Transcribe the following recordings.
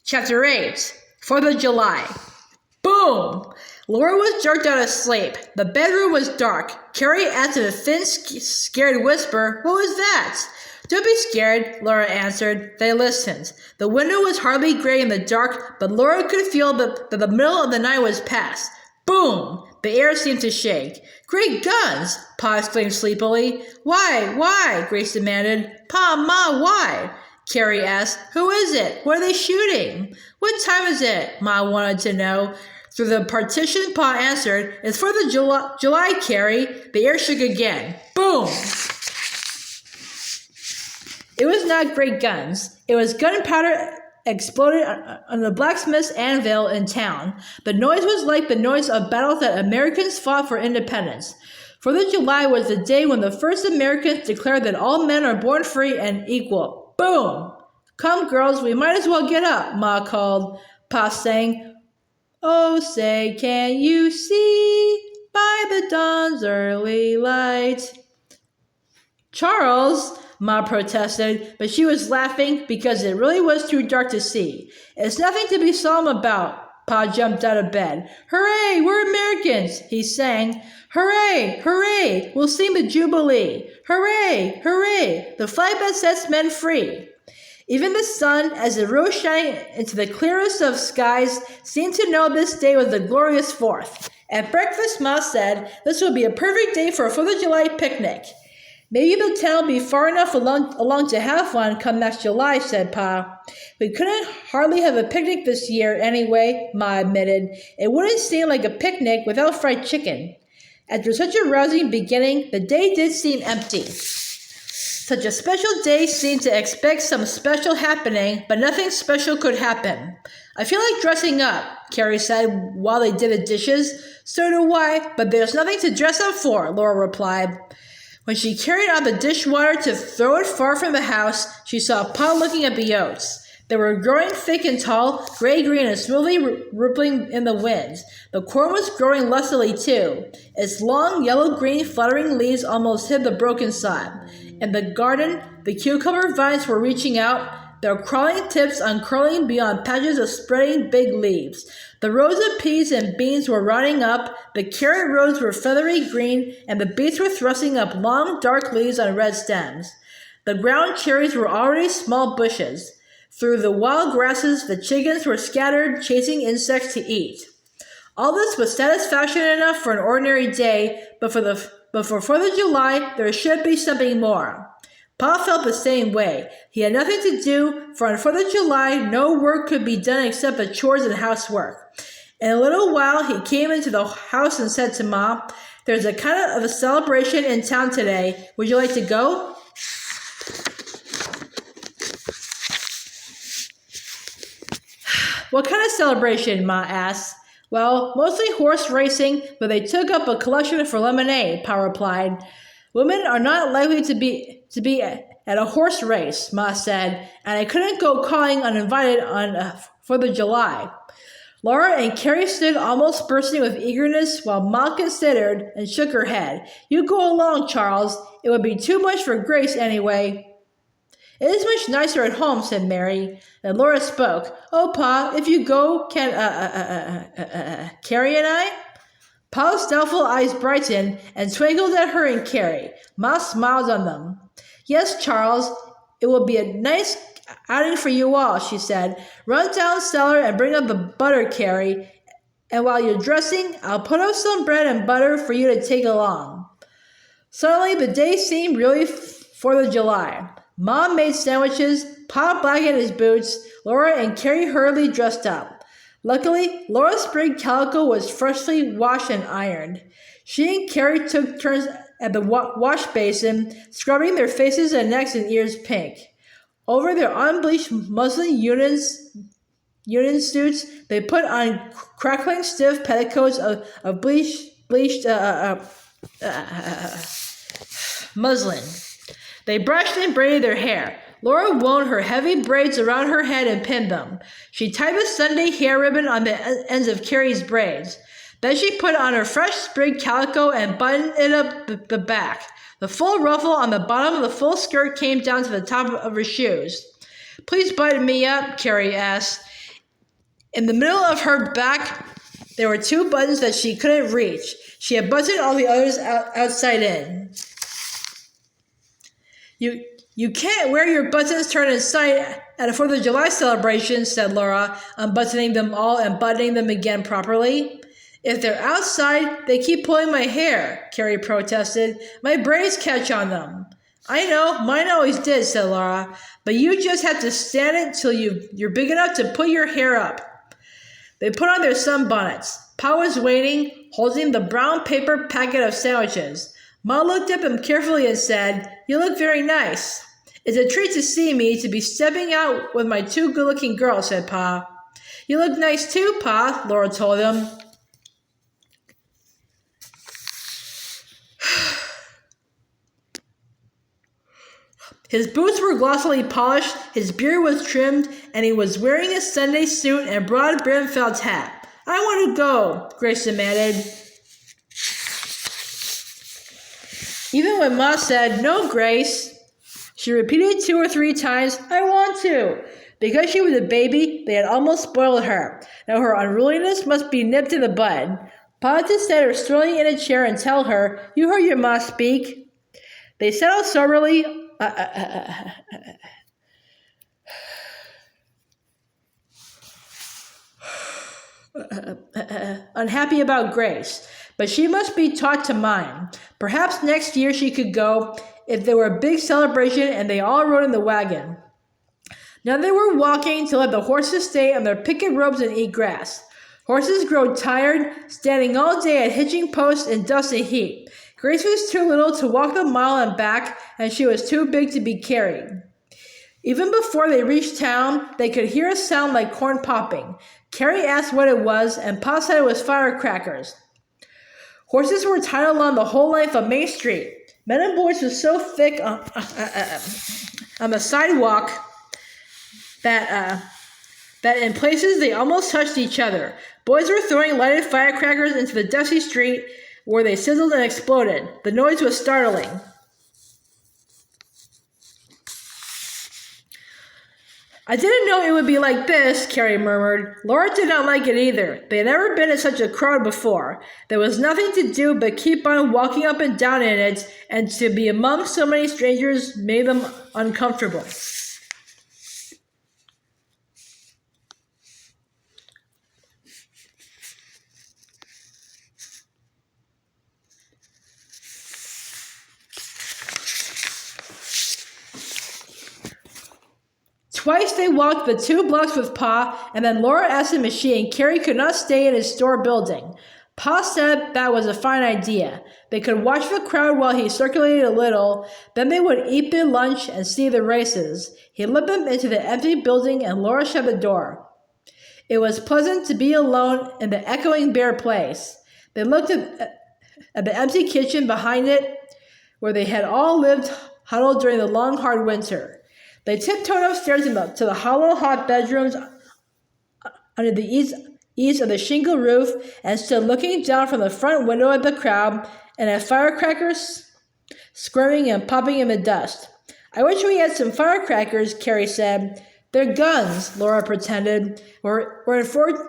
Chapter 8, 4th of July. Boom! Laura was jerked out of sleep. The bedroom was dark. Carrie asked in a thin, scared whisper, "What was that?" "Don't be scared," Laura answered. They listened. The window was hardly gray in the dark, but Laura could feel that the middle of the night was past. Boom! The air seemed to shake. "Great guns!" Pa exclaimed sleepily. Why? Grace demanded. "Pa, Ma, why?" Carrie asked. "Who is it? What are they shooting?" "What time is it?" Ma wanted to know. Through the partition, Pa answered, "It's 4th of July, Carrie." The air shook again. Boom! It was not great guns. It was gunpowder exploded on the blacksmith's anvil in town. The noise was like the noise of battles that Americans fought for independence. 4th of July was the day when the first Americans declared that all men are born free and equal. Boom! "Come, girls, we might as well get up," Ma called. Pa sang, "Oh, say, can you see by the dawn's early light?" "Charles," Ma protested, but she was laughing because it really was too dark to see. "It's nothing to be solemn about." Pa jumped out of bed. "Hooray, we're Americans," he sang. "Hooray, hooray, we'll sing the Jubilee. Hooray, hooray, the flag that sets men free." Even the sun, as it rose shining into the clearest of skies, seemed to know this day was the glorious 4th. At breakfast, Ma said, "This will be a perfect day for a 4th of July picnic." "Maybe the town will be far enough along to have one come next July," said Pa. "We couldn't hardly have a picnic this year anyway," Ma admitted. "It wouldn't seem like a picnic without fried chicken." After such a rousing beginning, the day did seem empty. Such a special day seemed to expect some special happening, but nothing special could happen. "I feel like dressing up," Carrie said while they did the dishes. "So do I, but there's nothing to dress up for," Laura replied. When she carried out the dishwater to throw it far from the house, she saw Pa looking at the oats. They were growing thick and tall, gray-green and smoothly rippling in the wind. The corn was growing lustily too. Its long, yellow-green, fluttering leaves almost hid the broken sod. In the garden, the cucumber vines were reaching out, their crawling tips uncurling beyond patches of spreading big leaves. The rows of peas and beans were rotting up, the carrot rows were feathery green, and the beets were thrusting up long, dark leaves on red stems. The ground cherries were already small bushes. Through the wild grasses, the chickens were scattered, chasing insects to eat. All this was satisfaction enough for an ordinary day, but for 4th of July, there should be something more. Pa felt the same way. He had nothing to do, for on 4th of July, no work could be done except the chores and housework. In a little while, he came into the house and said to Ma, "There's a kind of a celebration in town today. Would you like to go?" "What kind of celebration?" Ma asked. "Well, mostly horse racing, but they took up a collection for lemonade," Pa replied. "Women are not likely to be at a horse race," Ma said, "and I couldn't go calling uninvited on 4th of July." Laura and Carrie stood almost bursting with eagerness while Ma considered and shook her head. "You go along, Charles. It would be too much for Grace anyway." "It is much nicer at home," said Mary. Then Laura spoke. "Oh, Pa, if you go, can Carrie and I?" Pa's doubtful eyes brightened and twinkled at her and Carrie. Ma smiled on them. "Yes, Charles, it will be a nice outing for you all," she said. "Run down cellar and bring up the butter, Carrie. And while you're dressing, I'll put up some bread and butter for you to take along." Suddenly, the day seemed really 4th of July. Mom made sandwiches, Pa blackened his boots, Laura and Carrie hurriedly dressed up. Luckily, Laura's spring calico was freshly washed and ironed. She and Carrie took turns at the wash basin, scrubbing their faces and necks and ears pink. Over their unbleached muslin union suits, they put on crackling stiff petticoats of bleached muslin. They brushed and braided their hair. Laura wound her heavy braids around her head and pinned them. She tied a Sunday hair ribbon on the ends of Carrie's braids. Then she put on her fresh sprig calico and buttoned it up the back. The full ruffle on the bottom of the full skirt came down to the top of her shoes. "Please button me up," Carrie asked. In the middle of her back, there were 2 buttons that she couldn't reach. She had buttoned all the others outside in. You can't wear your buttons turned inside at a 4th of July celebration, said Laura, unbuttoning them all and buttoning them again properly. If they're outside, they keep pulling my hair, Carrie protested. My braids catch on them. I know, mine always did, said Laura, but you just have to stand it till you're big enough to put your hair up. They put on their sunbonnets. Pa was waiting, holding the brown paper packet of sandwiches. Ma looked at him carefully and said, You look very nice. It's a treat to see me, to be stepping out with my 2 good-looking girls, said Pa. You look nice too, Pa, Laura told him. His boots were glossily polished, his beard was trimmed, and he was wearing a Sunday suit and broad-brimmed felt hat. I want to go, Grace demanded. Even when Ma said, No, Grace, she repeated 2 or 3 times, I want to. Because she was a baby, they had almost spoiled her. Now her unruliness must be nipped in the bud. Pa just set her sternly in a chair and tell her, You heard your Ma speak. They settled soberly, unhappy about Grace, but she must be taught to mind. Perhaps next year she could go if there were a big celebration and they all rode in the wagon. Now they were walking to let the horses stay on their picket ropes and eat grass. Horses grow tired, standing all day at hitching posts in dust and heat. Grace was too little to walk the mile and back, and she was too big to be carried. Even before they reached town, they could hear a sound like corn popping. Carrie asked what it was, and Pa said it was firecrackers. Horses were tied along the whole length of Main Street. Men and boys were so thick on the sidewalk that in places they almost touched each other. Boys were throwing lighted firecrackers into the dusty street where they sizzled and exploded. The noise was startling. I didn't know it would be like this, Carrie murmured. Laura did not like it either. They had never been in such a crowd before. There was nothing to do but keep on walking up and down in it, and to be among so many strangers made them uncomfortable. Twice they walked the 2 blocks with Pa, and then Laura asked him if she and Carrie could not stay in his store building. Pa said that was a fine idea. They could watch the crowd while he circulated a little, then they would eat their lunch and see the races. He led them into the empty building and Laura shut the door. It was pleasant to be alone in the echoing bare place. They looked at the empty kitchen behind it, where they had all lived huddled during the long, hard winter. They tiptoed upstairs to the hollow, hot bedrooms under the eaves of the shingle roof and stood looking down from the front window at the crowd and at firecrackers squirming and popping in the dust. I wish we had some firecrackers, Carrie said. They're guns, Laura pretended. We're in Fort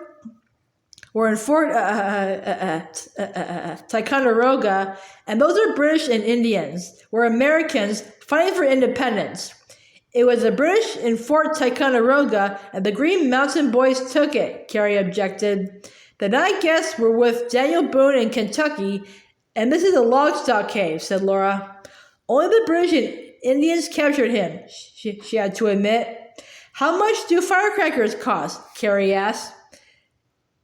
Ticonderoga, and those are British and Indians. We're Americans fighting for independence. It was the British in Fort Ticonderoga, and the Green Mountain Boys took it, Carrie objected. Then I guess we're with Daniel Boone in Kentucky, and this is a log stock cave, said Laura. Only the British and Indians captured him, she had to admit. How much do firecrackers cost? Carrie asked.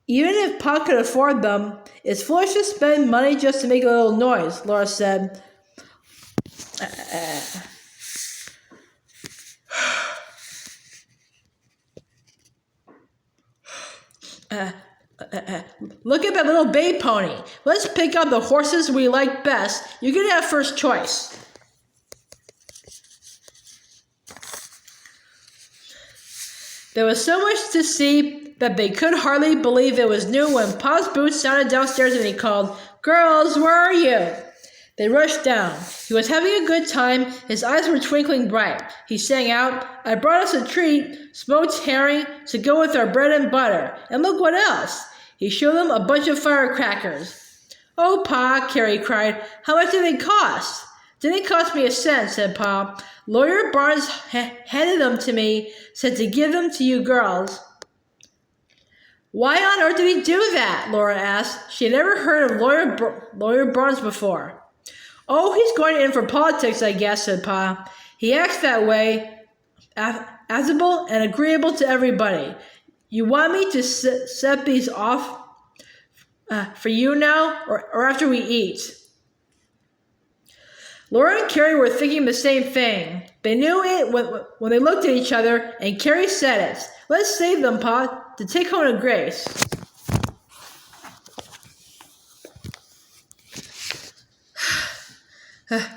Even if Pa could afford them, it's foolish to spend money just to make a little noise, Laura said. Look at that little bay pony. Let's pick out the horses we like best. You can have first choice. There was so much to see that they could hardly believe it was new when Pa's boots sounded downstairs and he called, Girls, where are you? They rushed down. He was having a good time. His eyes were twinkling bright. He sang out, "I brought us a treat, smoked herring, to go with our bread and butter. And look what else." He showed them a bunch of firecrackers. "Oh, Pa," Carrie cried, "how much did they cost?" "Didn't cost me a cent," said Pa. "Lawyer Barnes handed them to me, said to give them to you girls." "Why on earth did he do that?" Laura asked. She had never heard of Lawyer Barnes before. "Oh, he's going in for politics, I guess," said Pa. "He acts that way, affable and agreeable to everybody. You want me to set these off for you now, or after we eat?" Laura and Carrie were thinking the same thing. They knew it when they looked at each other, and Carrie said it. "Let's save them, Pa, to take home to Grace."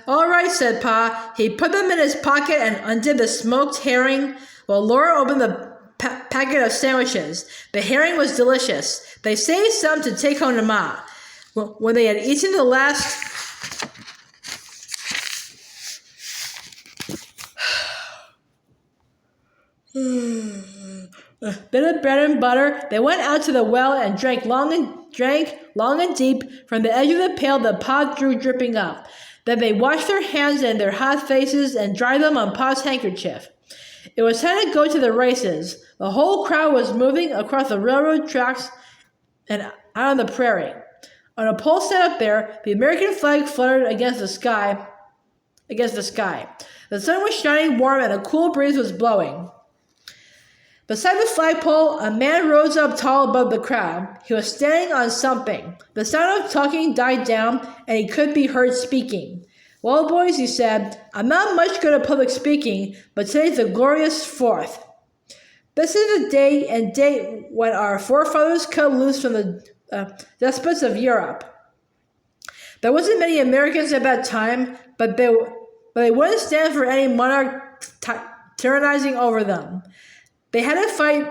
"All right," said Pa. He put them in his pocket and undid the smoked herring, while Laura opened the packet of sandwiches. The herring was delicious. They saved some to take home to Ma. When they had eaten the last bit of bread and butter, they went out to the well and drank long and deep from the edge of the pail the Pa drew dripping up. Then they washed their hands and their hot faces and dried them on Pa's handkerchief. It was time to go to the races. The whole crowd was moving across the railroad tracks and out on the prairie. On a pole set up there, the American flag fluttered against the sky. The sun was shining warm and a cool breeze was blowing. Beside the flagpole, a man rose up tall above the crowd. He was standing on something. The sound of talking died down, and he could be heard speaking. "Well, boys," he said, "I'm not much good at public speaking, but today's a glorious 4th. This is the day when our forefathers cut loose from the despots of Europe. There wasn't many Americans at that time, but they wouldn't stand for any monarch tyrannizing over them. They had to fight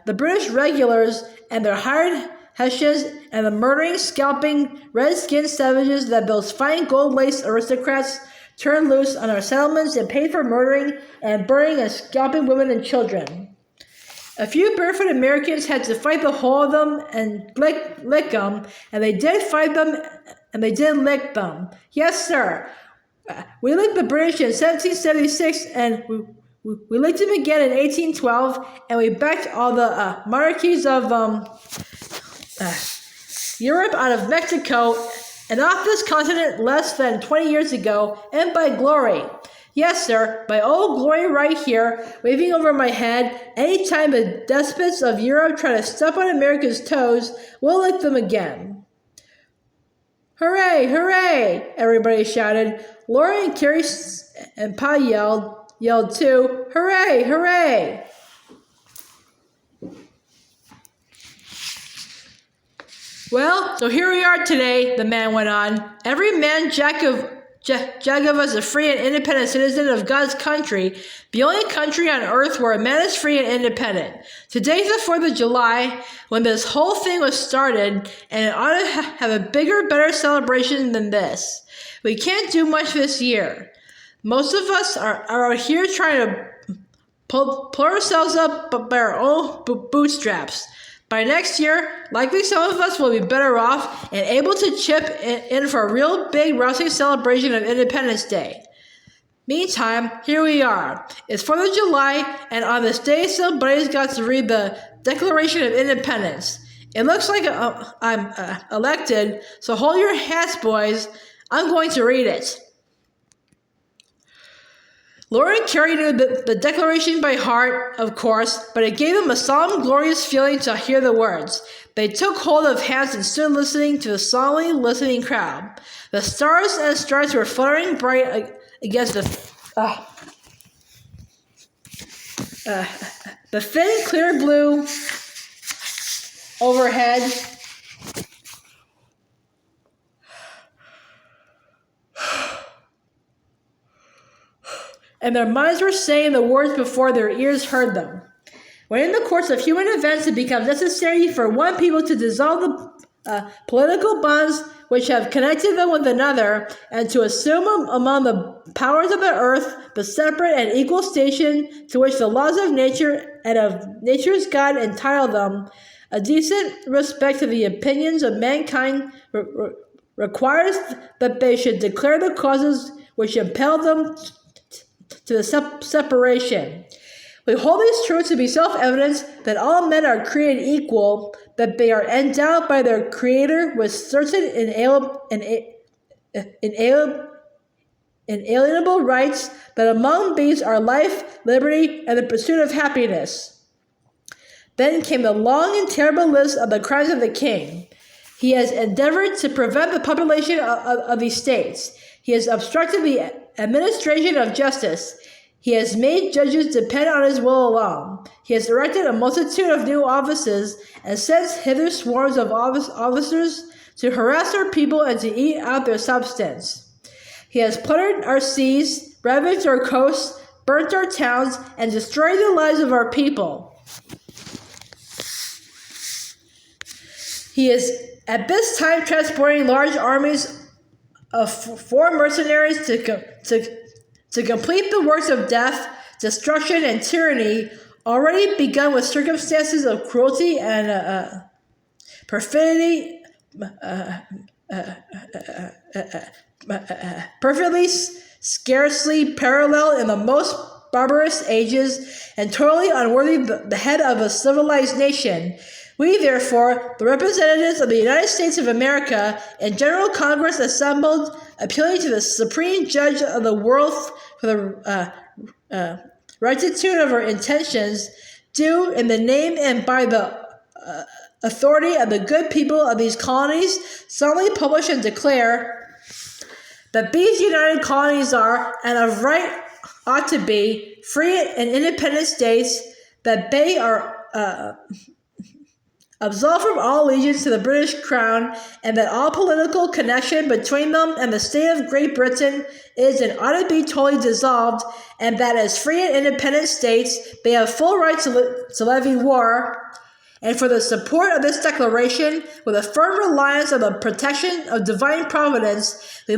the British regulars and their hired Hessians and the murdering, scalping, red-skinned savages that those fine gold-laced aristocrats turned loose on our settlements and paid for murdering and burning and scalping women and children. A few barefoot Americans had to fight the whole of them and lick them, and they did fight them and they did lick them. Yes, sir. We licked the British in 1776, and we licked them again in 1812, and we backed all the monarchies of Europe out of Mexico and off this continent less than 20 years ago, and by glory. Yes, sir, by old glory right here, waving over my head. Any time the despots of Europe try to step on America's toes, we'll lick them again." "Hooray, hooray!" everybody shouted. Laura and Carrie and Pa yelled too, "Hooray, hooray!" "Well, so here we are today," the man went on. "Every man jack of us a free and independent citizen of God's country, the only country on earth where a man is free and independent. Today's the 4th of July, when this whole thing was started, and it ought to have a bigger, better celebration than this. We can't do much this year. Most of us are out here trying to pull ourselves up by our own bootstraps. By next year, likely some of us will be better off and able to chip in for a real big, rousing celebration of Independence Day. Meantime, here we are. It's 4th of July, and on this day, somebody's got to read the Declaration of Independence. It looks like I'm elected, so hold your hats, boys. I'm going to read it." Laura and Carrie knew the Declaration by heart, of course, but it gave them a solemn, glorious feeling to hear the words. They took hold of hands and stood listening to the solemnly listening crowd. The stars and stripes were fluttering bright against the thin, clear blue overhead. And their minds were saying the words before their ears heard them. When in the course of human events it becomes necessary for one people to dissolve political bonds which have connected them with another, and to assume among the powers of the earth the separate and equal station to which the laws of nature and of nature's God entitle them, a decent respect to the opinions of mankind requires that they should declare the causes which impel them to the separation. We hold these truths to be self-evident, that all men are created equal, that they are endowed by their Creator with certain inalienable rights, that among these are life, liberty, and the pursuit of happiness. Then came the long and terrible list of the crimes of the king. He has endeavored to prevent the population of these states. He has obstructed the administration of justice. He has made judges depend on his will alone. He has erected a multitude of new offices and sends hither swarms of officers to harass our people and to eat out their substance. He has plundered our seas, ravaged our coasts, burnt our towns, and destroyed the lives of our people. He is at this time transporting large armies of foreign mercenaries to complete the works of death, destruction, and tyranny already begun with circumstances of cruelty and perfidy, perfectly scarcely paralleled in the most barbarous ages, and totally unworthy the head of a civilized nation. We, therefore, the representatives of the United States of America and General Congress assembled, appealing to the Supreme Judge of the world for the rectitude of our intentions, do, in the name and by the authority of the good people of these colonies, solemnly publish and declare that these united colonies are, and of right ought to be, free and independent states, that they are absolved from all allegiance to the British Crown, and that all political connection between them and the state of Great Britain is and ought to be totally dissolved, and that as free and independent states they have full right to levy war. And for the support of this declaration, with a firm reliance on the protection of divine providence, we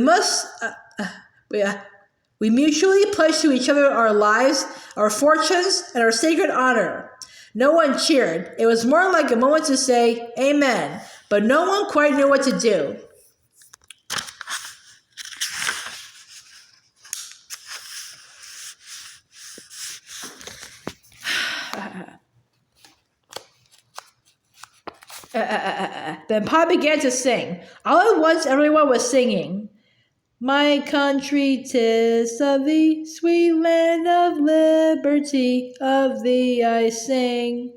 mutually pledge to each other our lives, our fortunes, and our sacred honor. No one cheered. It was more like a moment to say, Amen, but no one quite knew what to do. Then Pa began to sing. All at once everyone was singing. My country, 'tis of thee, sweet land of liberty, of thee I sing.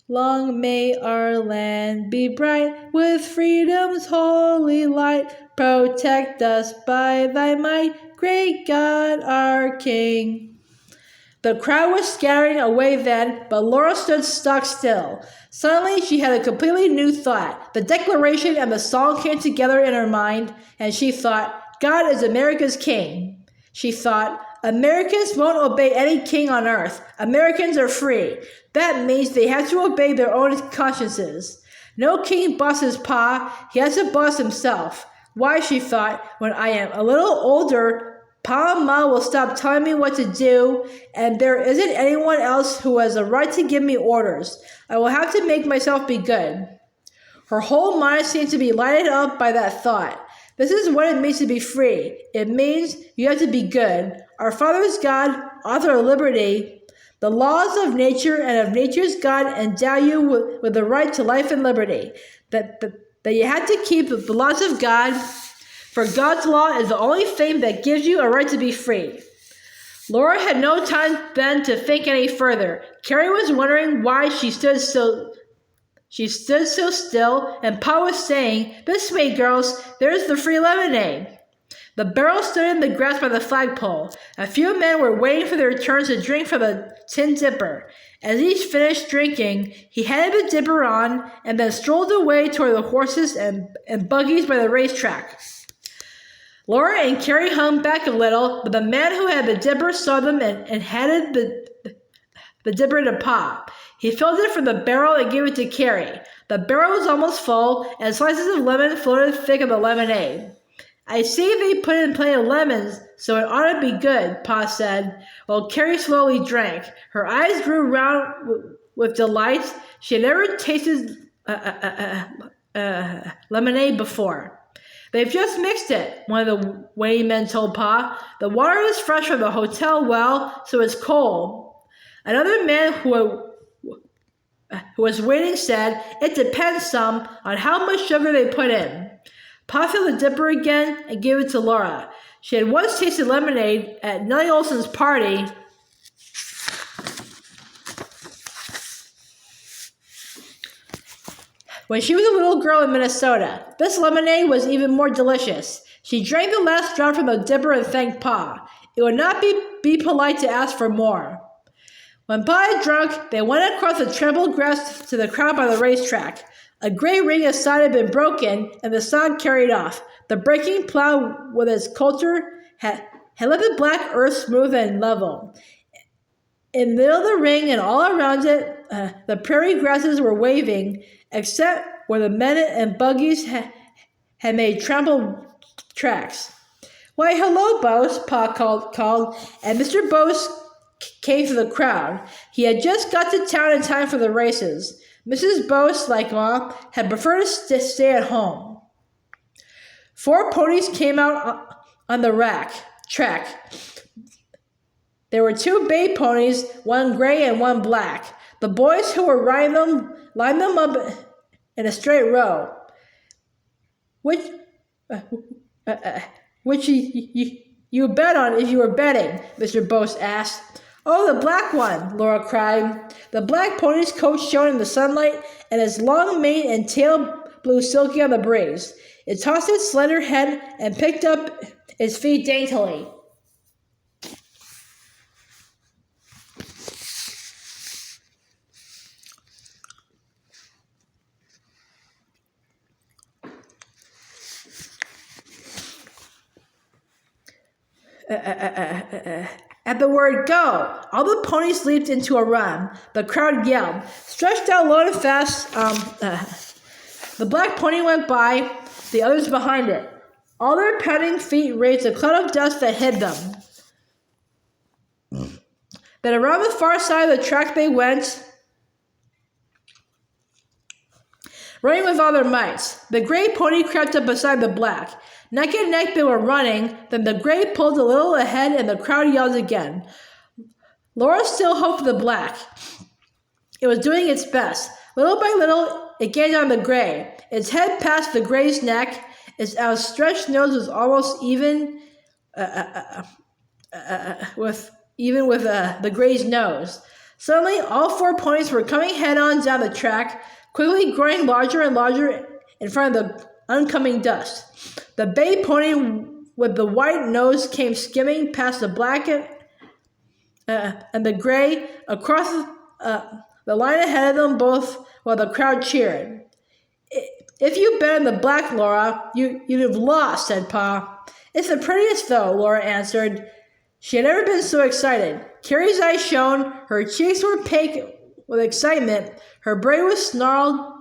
Long may our land be bright, with freedom's holy light. Protect us by thy might, great God, our King. The crowd was scattering away then, but Laura stood stock still. Suddenly, she had a completely new thought. The declaration and the song came together in her mind, and she thought, God is America's king. She thought, Americans won't obey any king on earth. Americans are free. That means they have to obey their own consciences. No king bosses Pa. He has to boss himself. Why, she thought, when I am a little older, Pa and Ma will stop telling me what to do, and there isn't anyone else who has a right to give me orders. I will have to make myself be good. Her whole mind seemed to be lighted up by that thought. This is what it means to be free. It means you have to be good. Our Father is God, author of liberty. The laws of nature and of nature's God endow you with the right to life and liberty. That you have to keep the laws of God, for God's law is the only thing that gives you a right to be free. Laura had no time then to think any further. Carrie was wondering why she stood so still, and Pa was saying, This way, girls, there's the free lemonade. The barrel stood in the grass by the flagpole. A few men were waiting for their turns to drink from the tin dipper. As each finished drinking, he handed the dipper on, and then strolled away toward the horses and buggies by the racetrack. Laura and Carrie hung back a little, but the man who had the dipper saw them and handed the dipper to Pa. He filled it from the barrel and gave it to Carrie. The barrel was almost full, and slices of lemon floated thick in the lemonade. I see they put in plenty of lemons, so it ought to be good, Pa said, while Carrie slowly drank. Her eyes grew round with delight. She had never tasted lemonade before. They've just mixed it, one of the waiting men told Pa. The water is fresh from the hotel well, so it's cold. Another man who was waiting said, it depends some on how much sugar they put in. Pa filled the dipper again and gave it to Laura. She had once tasted lemonade at Nellie Olson's party. When she was a little girl in Minnesota, this lemonade was even more delicious. She drank the last drop from the dipper and thanked Pa. It would not be polite to ask for more. When Pa had drunk, they went across the trampled grass to the crowd by the racetrack. A gray ring of sod had been broken, and the sod carried off. The breaking plow with its coulter had left the black earth smooth and level. In the middle of the ring and all around it, the prairie grasses were waving, except where the men and buggies had made trampled tracks. Why, hello, Bose, Pa called, and Mr. Bose came through the crowd. He had just got to town in time for the races. Mrs. Bose, like Ma, had preferred to stay at home. 4 ponies came out on the track. There were 2 bay ponies, one gray and one black. The boys who were riding them lined them up in a straight row. Which you bet on if you were betting? Mr. Bose asked. Oh, the black one, Laura cried. The black pony's coat shone in the sunlight, and its long mane and tail blew silky on the breeze. It tossed its slender head and picked up its feet daintily. At the word go, all the ponies leaped into a run. The crowd yelled. Stretched out low and fast, the black pony went by, the others behind it. All their padding feet raised a cloud of dust that hid them. Then around the far side of the track they went, running with all their might. The gray pony crept up beside the black. Neck and neck they were running, then the gray pulled a little ahead and the crowd yelled again. Laura still hoped for the black. It was doing its best. Little by little, it gained on the gray. Its head passed the gray's neck. Its outstretched nose was almost even with the gray's nose. Suddenly, all 4 ponies were coming head-on down the track, quickly growing larger and larger in front of the oncoming dust. The bay pony with the white nose came skimming past the black and the gray across the line ahead of them both while the crowd cheered. If you bet on the black, Laura, you'd have lost, said Pa. It's the prettiest, though, Laura answered. She had never been so excited. Carrie's eyes shone, her cheeks were pink with excitement, her braid was snarled,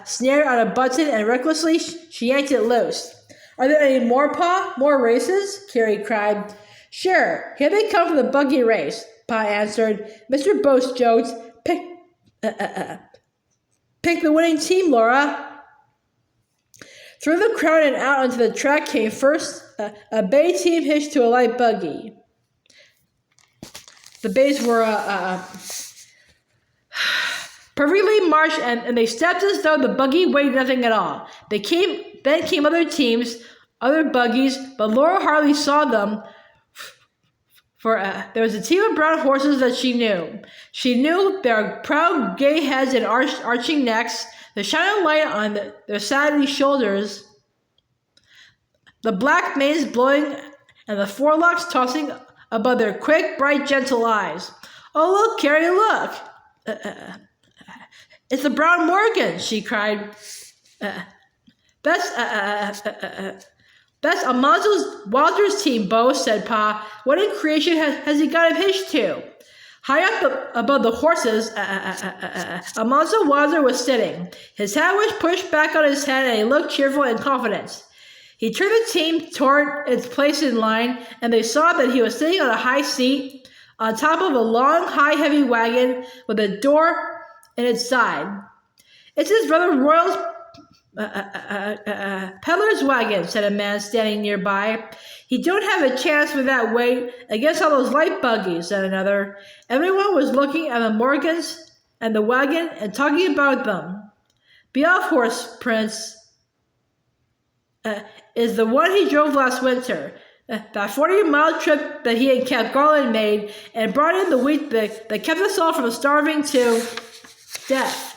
snared on a button, and recklessly she yanked it loose. Are there any more, Pa? More races? Carrie cried. Sure, here they come for the buggy race, Pa answered. Mr. Bose joked. Pick the winning team, Laura. Through the crowd and out onto the track came first a bay team hitched to a light buggy. The bays were perfectly marched, and they stepped as though the buggy weighed nothing at all. Then came other teams, other buggies, but Laura hardly saw them, for there was a team of brown horses that she knew. She knew their proud gay heads and arching necks, the shining light on their satin shoulders, the black manes blowing, and the forelocks tossing above their quick, bright, gentle eyes. Oh, look, Carrie, look! It's the Brown Morgans, she cried. That's Almanzo Wilder's team, Bo, said Pa. What in creation has he got him hitched to? High up above the horses, Almanzo Wilder was sitting. His hat was pushed back on his head, and he looked cheerful and confident. He turned the team toward its place in line, and they saw that he was sitting on a high seat on top of a long, high, heavy wagon with a door in its side. "It's his brother Royal's peddler's wagon," said a man standing nearby. "He don't have a chance with that weight against all those light buggies," said another. Everyone was looking at the Morgans and the wagon and talking about them. "Be off, horse, Prince. Is the one he drove last winter. That 40-mile trip that he and Cap Garland made and brought in the wheat that kept us all from starving to death,"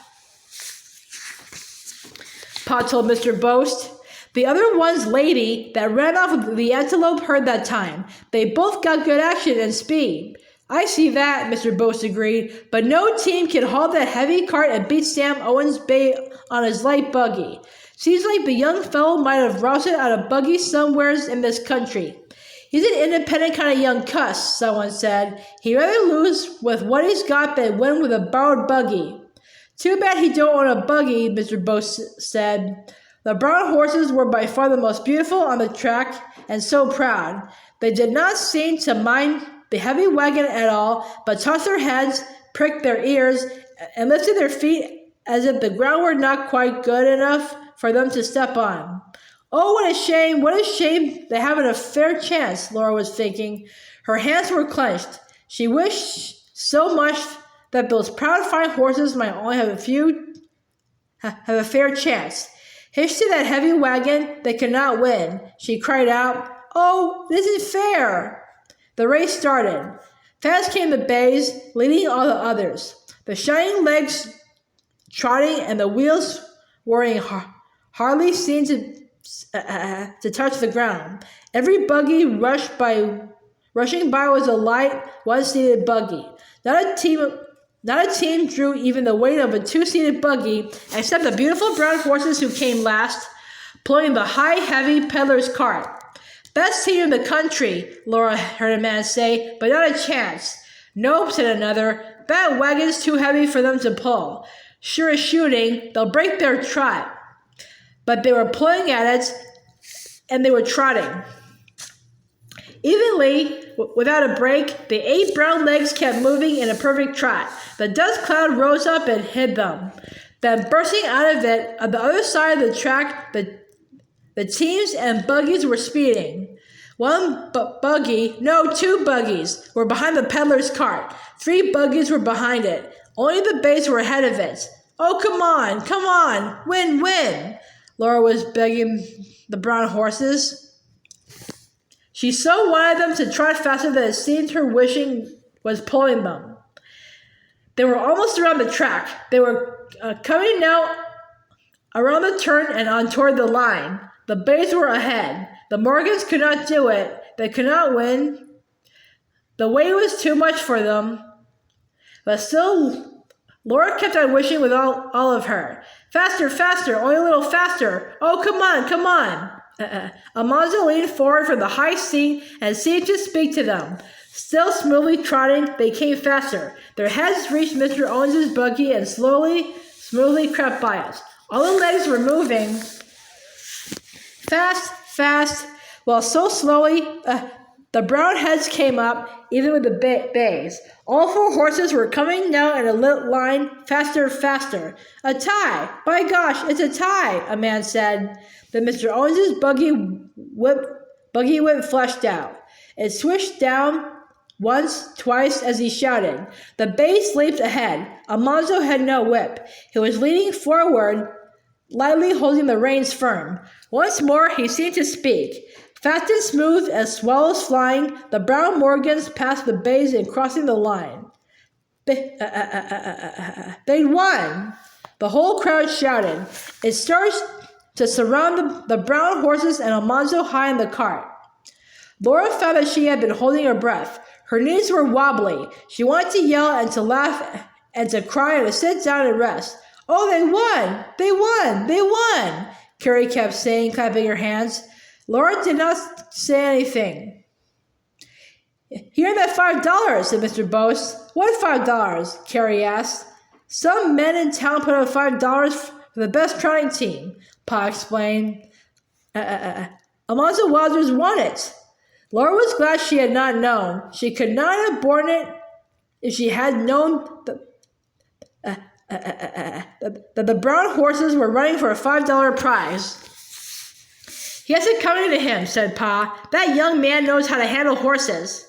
Pa told Mr. Boast. "The other one's lady that ran off with the antelope herd that time. They both got good action and speed." "I see that," Mr. Boast agreed, "but no team can haul that heavy cart and beat Sam Owens Bay on his light buggy. Seems like the young fellow might have rousted out a buggy somewheres in this country." "He's an independent kind of young cuss," someone said. "He'd rather lose with what he's got than win with a borrowed buggy." "Too bad he don't own a buggy," Mr. Boast said. The brown horses were by far the most beautiful on the track, and so proud. They did not seem to mind the heavy wagon at all, but tossed their heads, pricked their ears, and lifted their feet as if the ground were not quite good enough for them to step on. "Oh, what a shame they haven't a fair chance," Laura was thinking. Her hands were clenched. She wished so much that those proud fine horses might only have a fair chance. "Hitched to that heavy wagon, they cannot win," she cried out. "Oh, it isn't fair." The race started. Fast came the bays, leading all the others. The shining legs trotting and the wheels whirring hardly seemed to touch the ground. Every buggy rushing by was a light, one-seated buggy. Not a team drew even the weight of a two-seated buggy, except the beautiful brown horses who came last, pulling the high, heavy peddler's cart. "Best team in the country," Laura heard a man say, "but not a chance." "Nope," said another. "That wagon's too heavy for them to pull. Sure as shooting, they'll break their trot." But they were pulling at it, and they were trotting evenly, without a break. The 8 brown legs kept moving in a perfect trot. The dust cloud rose up and hid them. Then, bursting out of it, on the other side of the track, the teams and buggies were speeding. Two buggies were behind the peddler's cart. 3 buggies were behind it. Only the bays were ahead of it. "Oh, come on, win!" Laura was begging the brown horses. She so wanted them to trot faster that it seemed her wishing was pulling them. They were almost around the track. They were coming now around the turn and on toward the line. The bays were ahead. The Morgans could not do it. They could not win. The weight was too much for them. But still, Laura kept on wishing with all of her. Faster, only a little faster. Oh, come on. Almanzo leaned forward from the high seat and seemed to speak to them. Still smoothly trotting, they came faster. Their heads reached Mr. Owens's buggy and smoothly crept by us. All the legs were moving fast, while so slowly the brown heads came up, even with the bays. All 4 horses were coming now in a lit line, faster. "A tie! By gosh, it's a tie," a man said. Then Mr. Owens's buggy whip flashed out. It swished down once, twice, as he shouted. The bays leaped ahead. Almanzo had no whip. He was leaning forward, lightly holding the reins firm. Once more he seemed to speak. Fast and smooth as swallows flying, the brown Morgans passed the bays in crossing the line. They'd won! The whole crowd shouted. It started to surround the brown horses and Almanzo high in the cart. Laura found that she had been holding her breath. Her knees were wobbly. She wanted to yell and to laugh and to cry and to sit down and rest. "Oh, they won! They won! Carrie kept saying, clapping her hands. Laura did not say anything. Here that $5, said Mr. Bose. What $5? Carrie asked. Some men in town put up $5 for the best trotting team, Pa explained. Almanzo Wilder's won it. Laura was glad she had not known. She could not have borne it if she had known that the brown horses were running for a $5 prize. He has it coming to him, said Pa. That young man knows how to handle horses.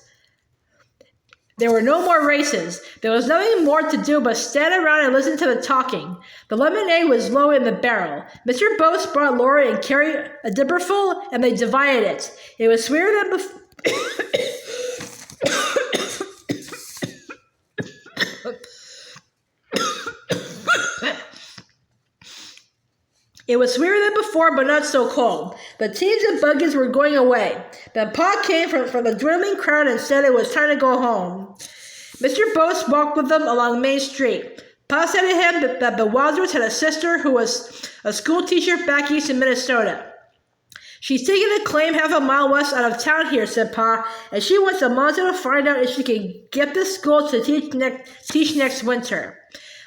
There were no more races. There was nothing more to do but stand around and listen to the talking. The lemonade was low in the barrel. Mr. Bose brought Laura and Carrie a dipperful, and they divided it. It was sweeter than before. It was sweeter than before, but not so cold. The teams and buggies were going away. Then Pa came from the dwindling crowd and said it was time to go home. Mr. Bose walked with them along Main Street. Pa said to him that the Wilders had a sister who was a school teacher back east in Minnesota. She's taking a claim half a mile west out of town here, said Pa, and she wants Almanzo to find out if she can get this school to teach next winter.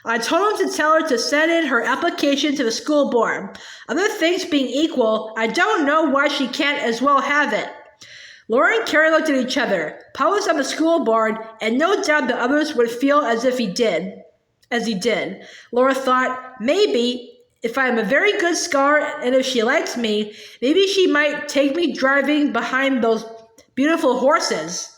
I told him to tell her to send in her application to the school board. Other things being equal, I don't know why she can't as well have it. Laura and Carrie looked at each other. Pa was on the school board, and no doubt the others would feel as he did. Laura thought, maybe, if I am a very good scholar and if she likes me, maybe she might take me driving behind those beautiful horses.